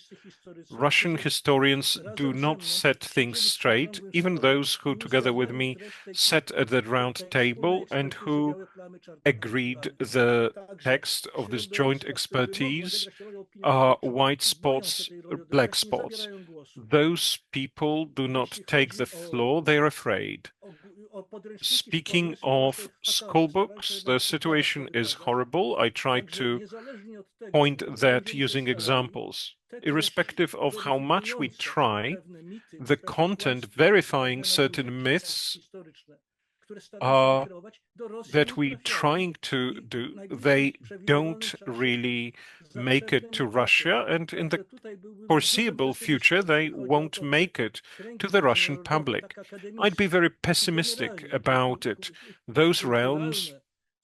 Russian historians do not set things straight, even those who, together with me, sat at the round table and who agreed the text of this joint expertise are white spots, black spots. Those people do not take the floor, they're afraid. Speaking of school books, the situation is horrible. I tried to point that using examples. Irrespective of how much we try, the content verifying certain myths that we're trying to do, they don't really make it to Russia, and in the foreseeable future, they won't make it to the Russian public. I'd be very pessimistic about it. Those realms,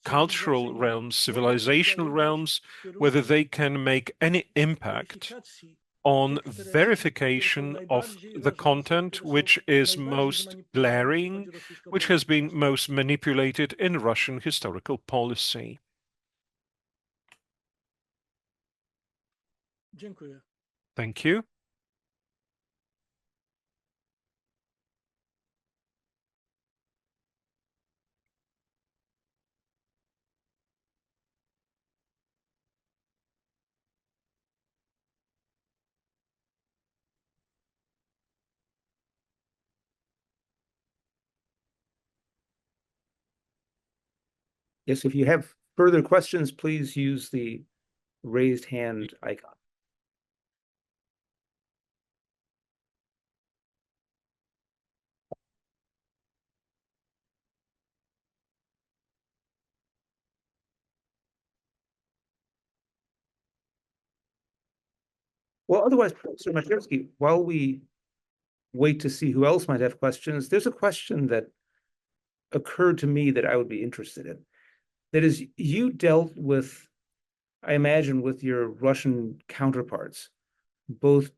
cultural realms, civilizational realms, whether they can make any impact on verification of the content which is most glaring, which has been most manipulated in Russian historical policy. Thank you. Yes, if you have further questions, please use the raised hand icon. Well, otherwise, Professor Maciejewski, while we wait to see who else might have questions, there's a question that occurred to me that I would be interested in. That is, you dealt with, I imagine, with your Russian counterparts, both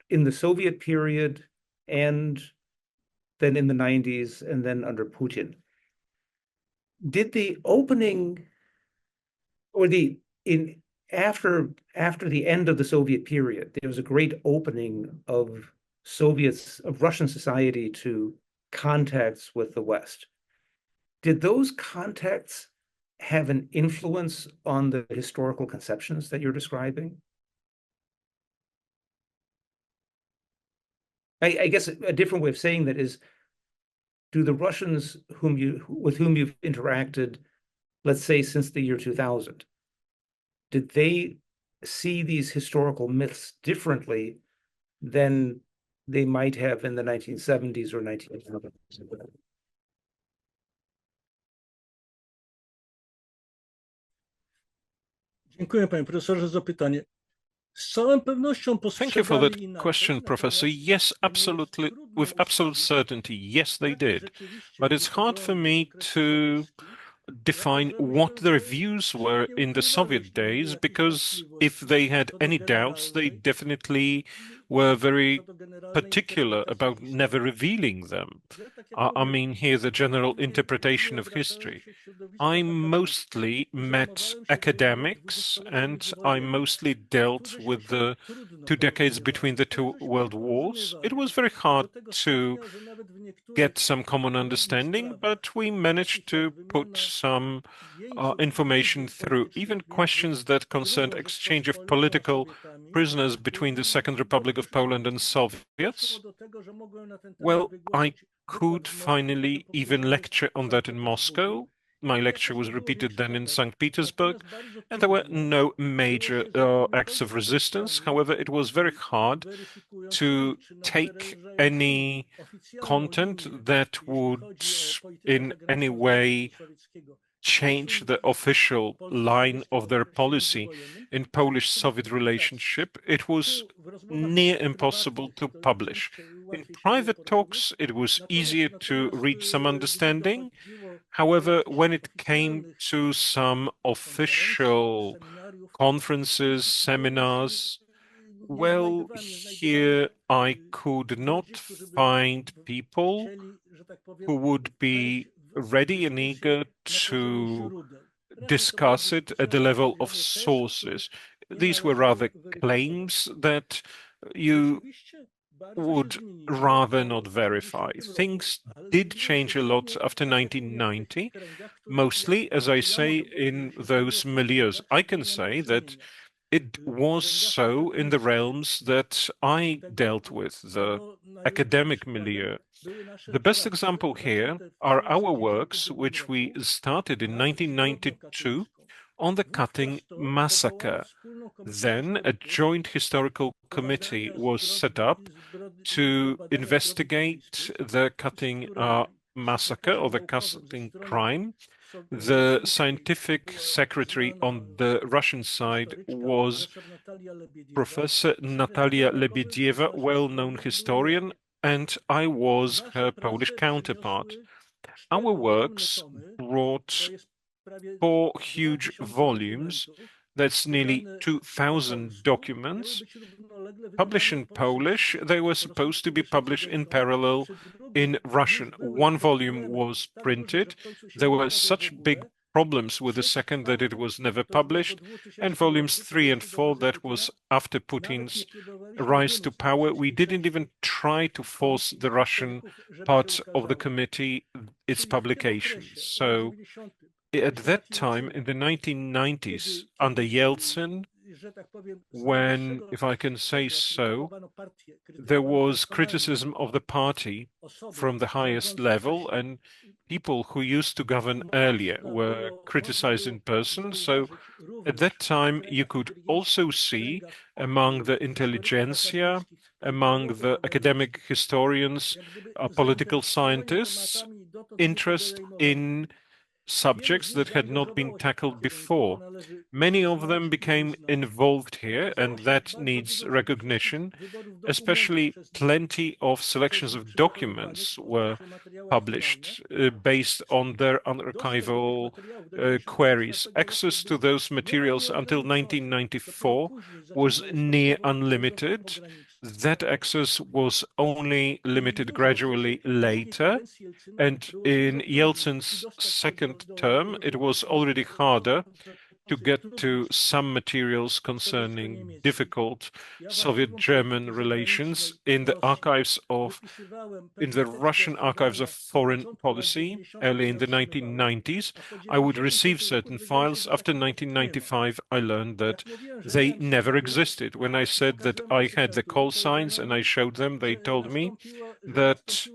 in the Soviet period and then in the 90s and then under Putin. Did the opening or after the end of the Soviet period, there was a great opening of Russian society to contacts with the West. Did those contacts have an influence on the historical conceptions that you're describing? I guess a different way of saying that is, do the Russians with whom you've interacted, let's say since the year 2000, did they see these historical myths differently than they might have in the 1970s or 1970s? Dziękuję, panie profesorze, za pytanie. Z całą pewnością Thank you for that postrzegali inaczej, question, Professor. natomiast Yes, mnie absolutely, trudno with absolute ustalić, certainty. Yes, they jak to did. rzeczywiście But it's hard for wyglądało w me okresie to sowieckim. define Ja what uważam, their że views przecież were nie in the ukrywano, Soviet jeśli były days, jakieś because if wątpliwości they had co do any doubts, they generalnej, definitely were very co do generalnej particular interpretacji about never historii. revealing them. Ja, tak jak I mówię, mean here the general głównie interpretation of obracałem history. się w środowiskach I akademickich mostly i met zajmowałem się periodem academics and I dwudziestoletnim mostly dealt które się with the trudno 2 decades porozumiewało. between the Ale two żeśmy world się wars. It porozumiewali was very hard do tego to stopnia, że nawet w niektórych get some common trudnych understanding, sprawach, but we managed takich to jak put wymiana some więźniów information through, even politycznych między questions that concerned II exchange of Rzeczpospolitą a political Sowietami, prisoners between the Second Republic of doszło Poland and Soviets. do tego, że mogłem na ten temat Well, I wygłosić wykład could w Moskwie, potem finally even powtórzony lecture w on that in Sankt Moscow. Petersburgu. My Wówczas lecture też was nie było repeated większych then in oporów. St. Petersburg, Natomiast bardzo and there were trudno no było major się zapoznać acts of resistance. stronę, However, it was very hard weryfikując to czy take nadzorującą any oficjalną content linię, that jeśli would chodzi o politykę in any zagraniczną way Związku Sowieckiego w change the stosunku official Polski line jeszcze w of their okresie policy międzywojennym. in Ale Polish-Soviet relationship. It was tu w rozmowach near impossible prywatnych to to publish. rzeczywiście In łatwiej się było private porozumieć. talks, it was easier to Natomiast reach some gdy understanding. dochodziło do However, jakichś when it came oficjalnych to some konferencji, official seminariów, conferences, no już seminars, nie well, znajdowałem, nie here znajdowano I could not ludzi, którzy by find people chcieli, że tak powiem, who would be wejść w ready and dyskusję eager na poziomie to źródeł. Raczej to były discuss it at the dyskusje na level of poziomie tez, które sources. nie These were należało rather weryfikować. claims that you Rzeczywiście bardzo się would zmieniło rather po not verify. 90 roku, Things ale did zmieniło się change a lot głównie, after tak jak mówię, w tych 1990, kręgach, w których mostly, as I ja say, mogłem in się z nimi those milieus. I can miałem do say that czynienia. it W was kręgach so in the akademickich. realms that I Tego, dealt with, the czego najlepszym academic przykładem milieu. były nasze The best prace example here zaczęte w are our works, 1952 which we roku started in nad 1992 Zbrodnią on the Wówczas cutting to powołano massacre. wspólną komisję Then a historyczną joint historical do committee badania was set up do to badania zbrodni investigate katyńskich, the z cutting której massacre or sekretarz the naukowy ze cutting strony crime. The rosyjskiej scientific była secretary znana on the Russian side historyczka was profesor Natalia Lebiediewa. Professor Natalia Sekretarem naukowym Lebiedieva, naszej well-known wspólnoty byłem historian, ja. and I was Nasze her Polish prace counterpart. przyniosły Our 4 ogromne works tomy, brought to jest prawie 4 huge 2000 volumes, dokumentów, that's nearly wydane po 2,000 polsku, miały documents, być równolegle published wydawane in po Polish. rosyjsku. They were Po supposed to rosyjsku be wyszły published in zresztą, parallel przy drugim in Russian. już były One volume problemy was tak duże, że printed. w końcu się There nie were ukazały w such big ogóle. problems with the second that it Przetrwały was never to już było po published. And 2000 volumes roku, 3 kiedy and 4, władze that Putina was after nawet nie Putin's próbowaliśmy rise to wymóc power. We rosyjskiej didn't even części try to force the Russian historyków, żeby się part of the ukazały. committee its Czyli w tym publication. okresie, w latach So 90., at jeszcze that lat time, in Jelcyna, the 1990s, under kiedy Yeltsin, że tak powiem, z when, najwyższego if I can say szczebla so, krytykowano partię, there krytykowano was personalnie criticism of the party osoby from the highest rządzące level, wcześniej. and people who used to govern earlier were Można criticized było in person. So zauważyć at that również w time, you kręgach could inteligencji, also w see kręgach among the historyków intelligentsia, akademickich, among kryminałowców the academic pogańskich, historians, jak gdyby political zainteresowani scientists, tematami dotąd interest niepodejmowanymi. in Wielu z subjects nich that had not been zaangażowało się w tackled takie kręgi, to before. należy Many of przyznać them i became uznać. involved here, Okazało and się that bardzo needs dużo przede wszystkim recognition. wyborów dokumentów Especially plenty of selections of przechowywanych, documents to were znaczy materiały archiwalne. published based on their Dostęp do tych archival materiałów do queries. 94 Access roku to był those materials generalnie until ograniczony. Dopiero 1994 później was zaczęto je near stopniowo dostęp unlimited. ograniczać. That access was only I limited dużo gradually osób w drugiej later. kadencji Jelcyna And było in bardzo trudno Yeltsin's i dostać second do term, it was already harder to get to some materials concerning difficult Soviet-German relations in the Russian archives of foreign policy early in the 1990s. I would receive certain files. After 1995, I learned that they never existed. When I said that I had the call signs and I showed them, they told me that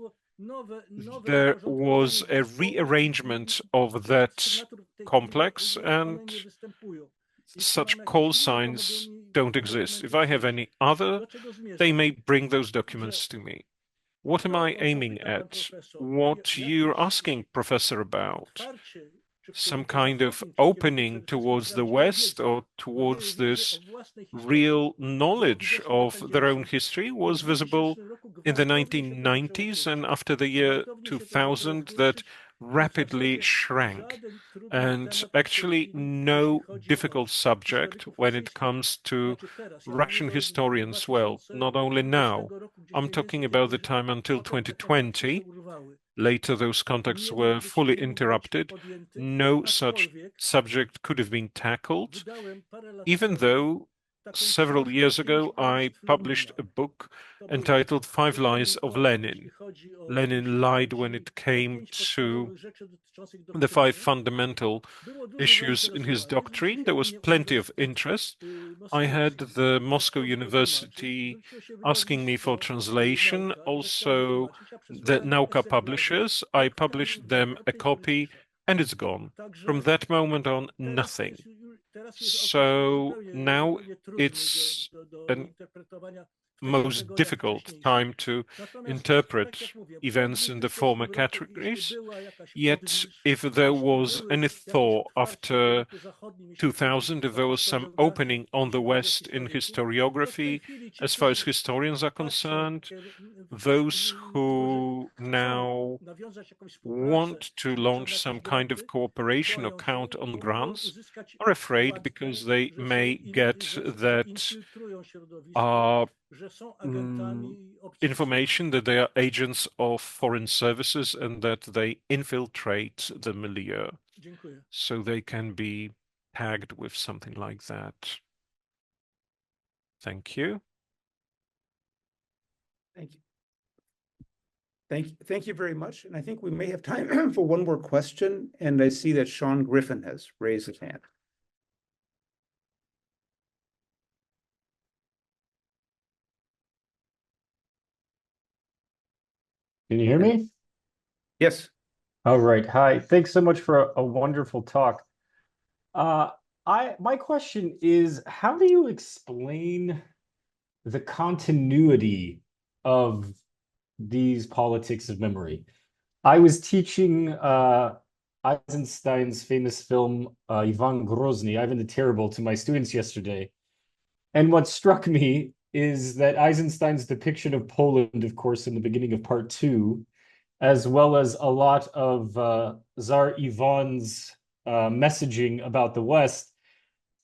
there was a rearrangement of that complex and such call signs don't exist. If I have any other, they may bring those documents to me. What am I aiming at? What you're asking, Professor, about? Some kind of opening towards the West or towards this real knowledge of their own history was visible in the 1990s and after the year 2000 that rapidly shrank. And actually no difficult subject when it comes to Russian historians. Well, not only now, I'm talking about the time until 2020. Later, those contacts were fully interrupted. No such subject could have been tackled, even though several years ago I published a book entitled Five Lies of Lenin. Lenin lied when it came to the five fundamental issues in his doctrine. There was plenty of interest. I had the Moscow University asking me for translation, also the Nauka publishers. I published them a copy and it's gone. From that moment on, nothing. So now it's a most difficult time to interpret events in the former categories. Yet, if there was any thaw after 2000, if there was some opening on the West in historiography, as far as historians are concerned, those who now want to launch some kind of cooperation or count on grants are afraid because they may get that information that they are agents of foreign services and that they infiltrate the milieu. So they can be tagged with something like that. Thank you. Thank you. Thank you very much. And I think we may have time for one more question. And I see that Sean Griffin has raised his hand. Can you hear me? Yes. All right. Hi. Thanks so much for a wonderful talk. My question is, how do you explain the continuity of these politics of memory? I was teaching Eisenstein's famous film Ivan Grozny, Ivan the Terrible, to my students yesterday. And what struck me is that Eisenstein's depiction of Poland, of course, in the beginning of part 2, as well as a lot of Tsar Ivan's messaging about the West,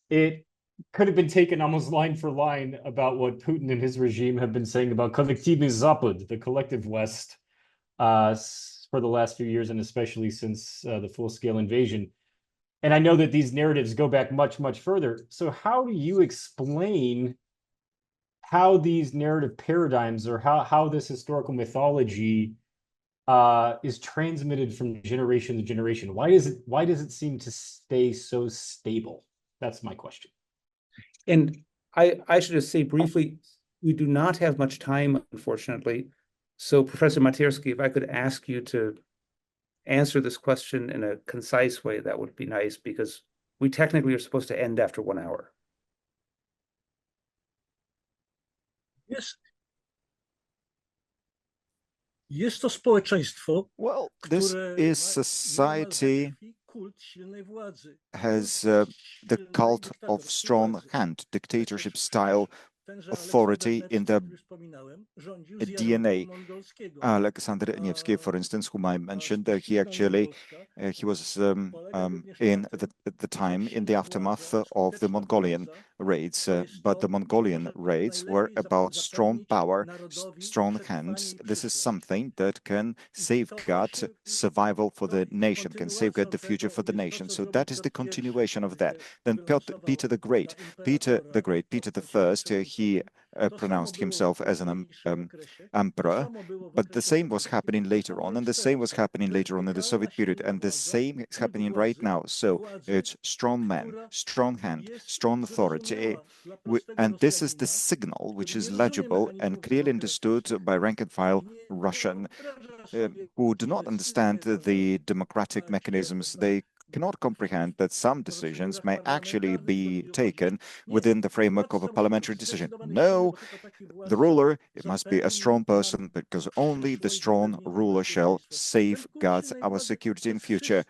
it could have been taken almost line for line about what Putin and his regime have been saying about Kollektivny Zapad, the collective West, for the last few years, and especially since the full-scale invasion. And I know that these narratives go back much, much further. So how do you explain how these narrative paradigms or how this historical mythology is transmitted from generation to generation? Why does it seem to stay so stable? That's my question. And I should just say briefly, we do not have much time, unfortunately. So Professor Matierski, if I could ask you to answer this question in a concise way, that would be nice, because we technically are supposed to end after 1 hour. Jest to społeczeństwo, Well, this is society has the cult of strong hand, dictatorship style authority in the DNA. Aleksander Nievsky, for instance, whom I mentioned, he was in the time in the aftermath of the Mongolian raids, but the Mongolian raids were about strong power, strong hands. This is something that can safeguard survival for the nation, can safeguard the future for the nation. So that is the continuation of that. Then Peter the Great, Peter the First, he pronounced himself as an emperor, but the same was happening later on, and the same was happening later on in the Soviet period, and the same is happening right now. So it's strong man, strong hand, strong authority, and this is the signal which is legible and clearly understood by rank and file Russian who do not understand the democratic mechanisms. They cannot comprehend that some decisions may actually be taken within the framework of a parliamentary decision. No, the ruler, it must be a strong person, because only the strong ruler shall safeguard our security in future.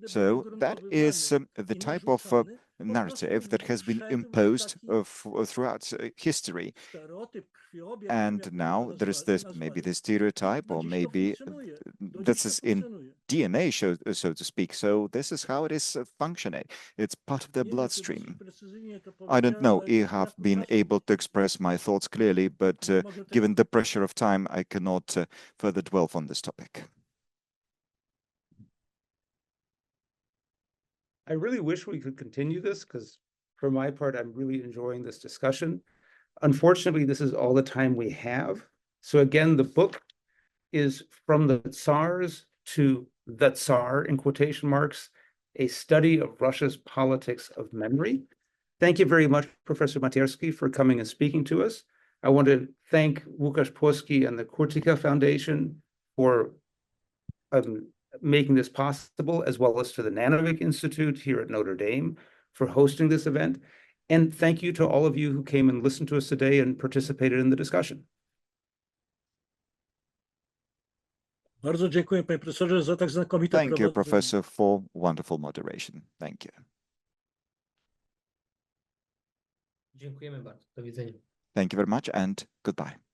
So that is the type of narrative that has been imposed throughout history. And now there is this, maybe the stereotype, or maybe this is in DNA, so to speak. So this is how it is functioning. It's part of their bloodstream. I don't know if I have been able to express my thoughts clearly, but given the pressure of time, I cannot further dwell on this topic. I really wish we could continue this because for my part, I'm really enjoying this discussion. Unfortunately, this is all the time we have. So again, the book is From the Tsars to the Tsar, in quotation marks, a study of Russia's politics of memory. Thank you very much, Professor Matersky, for coming and speaking to us. I want to thank Łukasz Płoski and the Kurtyki Foundation for making this possible, as well as to the Nanovic Institute here at Notre Dame for hosting this event. And thank you to all of you who came and listened to us today and participated in the discussion. Bardzo dziękuję, panie profesorze, za tak znakomite Thank you, prowadzenie. Professor, for wonderful moderation. Thank you. Dziękujemy bardzo. Do widzenia. Thank you very much, and goodbye.